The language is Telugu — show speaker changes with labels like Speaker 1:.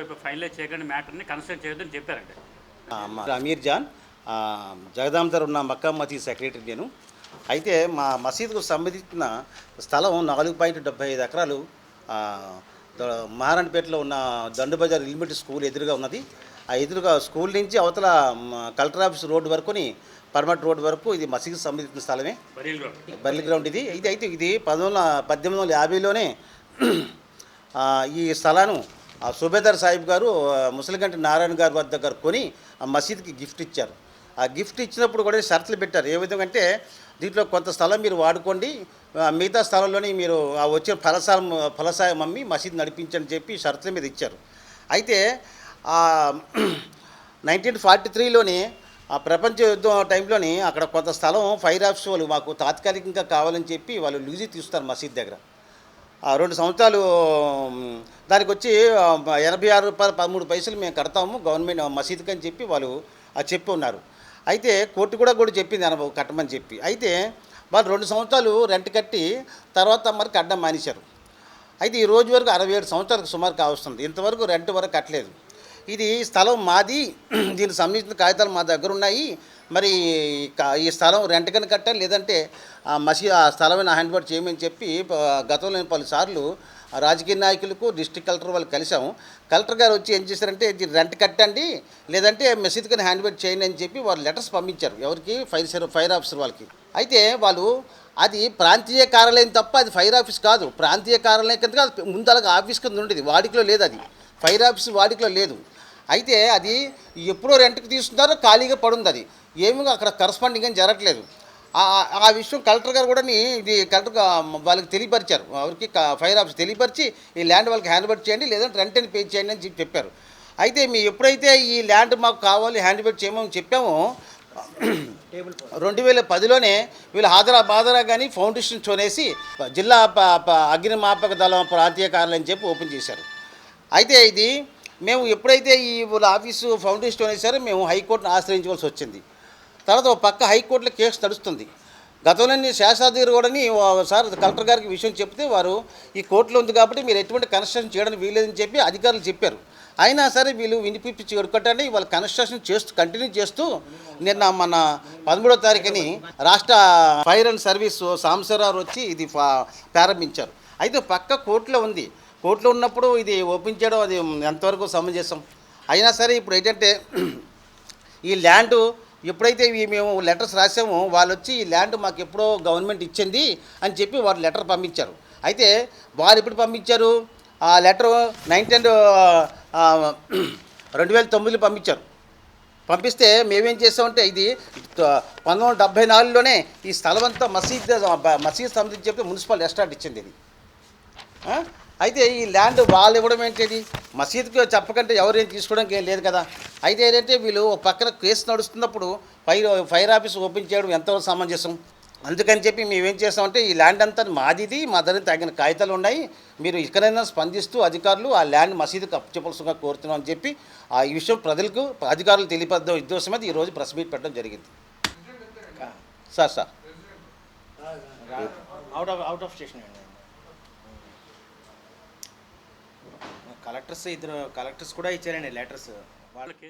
Speaker 1: ఇద్దరు ఫైనలైజ్ చేయకుండా మ్యాటర్ని కన్సిడర్ చేయొద్దని చెప్పారండి.
Speaker 2: అమీర్ జాన్ జగదాంబర్ ఉన్న మక్కా మసీద్ సెక్రటరీ నేను. అయితే మా మసీదుకు సంబంధించిన స్థలం 4.75 ఎకరాలు మహారాణపేటలో ఉన్న దండు బజార్ ఎలిమెంటరీ స్కూల్ ఎదురుగా ఉన్నది. ఆ ఎదురుగా స్కూల్ నుంచి అవతల కలెక్టర్ ఆఫీస్ రోడ్డు వరకుని పర్మనెంట్ రోడ్డు వరకు ఇది మసీదుకు సంబంధించిన స్థలమే, బర్లీ గ్రౌండ్. ఇది 1850లోనే ఈ స్థలాన్ని సుబేదార్ సాహిబ్ గారు ముసలిగంటి నారాయణ గారి వద్ద దగ్గర కొని ఆ మసీద్కి గిఫ్ట్ ఇచ్చారు. ఆ గిఫ్ట్ ఇచ్చినప్పుడు కూడా షరతులు పెట్టారు. ఏ విధంగా అంటే దీంట్లో కొంత స్థలం మీరు వాడుకోండి, మిగతా స్థలంలోని మీరు ఆ వచ్చిన ఫలసాయం అమ్మి మసీద్ నడిపించని చెప్పి షరతుల మీద ఇచ్చారు. అయితే 1943లోని ఆ ప్రపంచ యుద్ధం టైంలోని అక్కడ కొంత స్థలం ఫైర్ ఆఫీస్ వాళ్ళు మాకు తాత్కాలికంగా కావాలని చెప్పి వాళ్ళు లూజీ తీస్తారు మసీద్ దగ్గర. 2 సంవత్సరాలు దానికి వచ్చి 86 రూపాయలు 13 పైసలు మేము కడతాము గవర్నమెంట్ మసీద్కి అని చెప్పి వాళ్ళు చెప్పి ఉన్నారు. అయితే కోర్టు కూడా చెప్పింది కట్టమని చెప్పి. అయితే వాళ్ళు 2 సంవత్సరాలు రెంట్ కట్టి తర్వాత మరి కట్టడం మానేశారు. అయితే ఈ రోజు వరకు 67 సంవత్సరాలకు సుమారు కావస్తుంది, ఇంతవరకు రెంట్ వరకు కట్టలేదు. ఇది స్థలం మాది, దీనికి సంబంధించిన కాగితాలు మా దగ్గర ఉన్నాయి. మరి ఈ స్థలం రెంట్కని కట్టాలి, లేదంటే ఆ స్థలమైన హ్యాండ్ ఓవర్ చేయమని చెప్పి గతంలో పలుసార్లు రాజకీయ నాయకులకు డిస్ట్రిక్ట్ కలెక్టర్ వాళ్ళు కలిసాము. కలెక్టర్ గారు వచ్చి ఏం చేశారంటే రెంట్ కట్టండి, లేదంటే మసీద్కని హ్యాండ్ ఓవర్ చేయండి అని చెప్పి వాళ్ళు లెటర్స్ పంపించారు. ఎవరికి? ఫైర్ ఆఫీసర్ వాళ్ళకి. అయితే వాళ్ళు అది ప్రాంతీయ కార్యాలయం తప్ప అది ఫైర్ ఆఫీస్ కాదు. ప్రాంతీయ కార్యాలయం కింద ముందు అలాగే ఆఫీస్ కింద ఉండేది, వాడికిలో లేదు. అది ఫైర్ ఆఫీస్ వాడికిలో లేదు. అయితే అది ఎప్పుడో రెంట్కి తీసుకున్నారో ఖాళీగా పడుంది. అది ఏమీ అక్కడ కరస్పాండింగ్ అని జరగట్లేదు. ఆ విషయం కలెక్టర్ గారు కూడా ఇది కలెక్టర్ వాళ్ళకి తెలియపరిచారు. ఎవరికి? ఫైర్ ఆఫీస్ తెలియపరిచి ఈ ల్యాండ్ వాళ్ళకి హ్యాండ్ ఓవర్ చేయండి, లేదంటే రెంట్ అని పే చేయండి అని చెప్పారు. అయితే ఎప్పుడైతే ఈ ల్యాండ్ మాకు కావాలి హ్యాండ్ ఓవర్ చేయమని చెప్పామో 2010లోనే వీళ్ళు బాదరా కానీ ఫౌండేషన్ చోనేసి జిల్లా అగ్నిమాపక దళం ప్రాంతీయ కార్యాలయం చెప్పి ఓపెన్ చేశారు. అయితే ఇది మేము ఎప్పుడైతే వీళ్ళ ఆఫీసు ఫౌండేషన్ వేసారో మేము హైకోర్టును ఆశ్రయించవలసి వచ్చింది. తర్వాత ఒక పక్క హైకోర్టులో కేసు నడుస్తుంది. గతంలోని శాసనాధికారి కూడా ఒకసారి కలెక్టర్ గారికి విషయం చెప్తే వారు ఈ కోర్టులో ఉంది కాబట్టి మీరు ఎటువంటి కన్స్ట్రక్షన్ చేయడానికి వీలేదని చెప్పి అధికారులు చెప్పారు. అయినా సరే వీళ్ళు వినిపించి ఎడుకట్టండి వాళ్ళు కన్స్ట్రక్షన్ కంటిన్యూ చేస్తూ నిన్న మన 13వ తారీఖుని రాష్ట్ర ఫైర్ అండ్ సర్వీస్ సాంబశివరావు వచ్చి ఇది ప్రారంభించారు. అయితే పక్క కోర్టులో ఉంది. కోర్టులో ఉన్నప్పుడు ఇది ఓపెన్ చేయడం అది ఎంతవరకు సమంజసం? అయినా సరే ఇప్పుడు ఏంటంటే ఈ ల్యాండ్ ఎప్పుడైతే మేము లెటర్స్ రాసామో వాళ్ళు వచ్చి ఈ ల్యాండ్ మాకు ఎప్పుడో గవర్నమెంట్ ఇచ్చింది అని చెప్పి వారు లెటర్ పంపించారు. అయితే వారు ఎప్పుడు పంపించారు? ఆ లెటర్ 2009లో పంపించారు. పంపిస్తే మేమేం చేసామంటే ఇది 1974లోనే ఈ స్థలం అంతా మసీద్ సంబంధించి చెప్పి మున్సిపల్ ఎస్టాట్ ఇచ్చింది ఇది. అయితే ఈ ల్యాండ్ వాళ్ళు ఇవ్వడం ఏంటిది? మసీద్కి చెప్పకంటే ఎవరేం తీసుకోవడానికి ఏం లేదు కదా. అయితే ఏంటంటే వీళ్ళు పక్కన కేసు నడుస్తున్నప్పుడు ఫైర్ ఆఫీస్ ఓపెన్ చేయడం ఎంతవరకు సమంజసం? అందుకని చెప్పి మేమేం చేస్తామంటే ఈ ల్యాండ్ అంతా మాదిది, మా దగ్గర తగిన కాగితాలు ఉన్నాయి, మీరు ఇక్కడైనా స్పందిస్తూ అధికారులు ఆ ల్యాండ్ మసీదుకి అప్పచెప్పవలసిందిగా కోరుతున్నాం అని చెప్పి ఈ విషయం ప్రజలకు అధికారులు తెలియపద్ద ఉద్దేశం మీద ఈరోజు ప్రెస్ మీట్ పెట్టడం జరిగింది. సార్ అవుట్ ఆఫ్ స్టేషన్ అండి. కలెక్టర్స్ కూడా ఇచ్చారండి లెటర్స్ వాళ్ళకి.